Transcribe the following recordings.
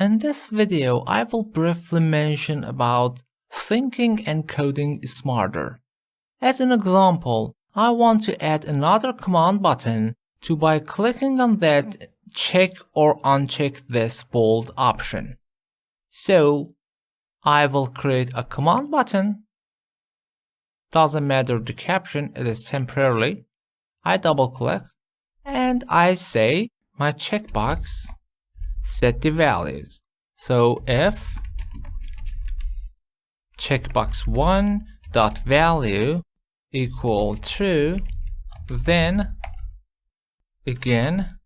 In this video, I will briefly mention about thinking and coding smarter. As an example, I want to add another command button to by clicking on that check or uncheck this bold option. So I will create a command button. Doesn't matter the caption, it is temporarily. I double click and I say my checkbox set the values. So if checkbox 1 dot value equal true, then again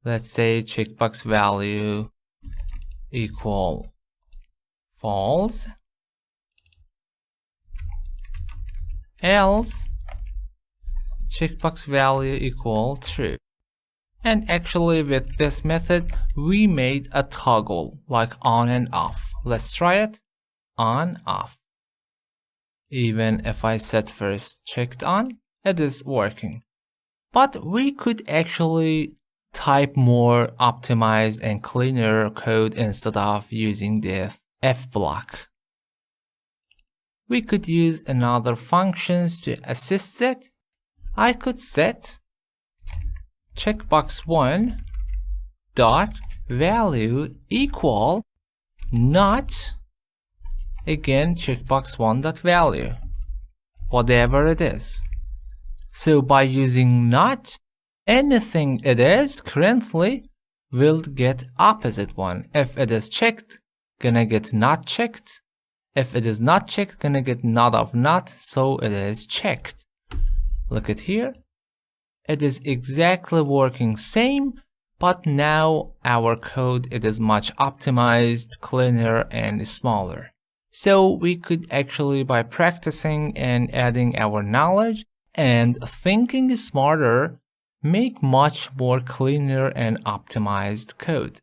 let's say checkbox value equal false, else checkbox value equal true. And actually with this method we made a toggle like on and off. Let's try it. On, off. Even if I set first checked on, it is working. But we could actually type more optimized and cleaner code instead of using the F block. We could use another functions to assist it. I could set checkbox 1 dot value equal not, again checkbox 1 dot value, whatever it is. So by using not, anything it is currently will get opposite one. If it is checked, gonna get not checked. If it is not checked, gonna get not of not, so it is checked. Look at here. It is exactly working same, but now our code it is much optimized, cleaner and smaller. So we could actually by practicing and adding our knowledge and thinking smarter, make much more cleaner and optimized code.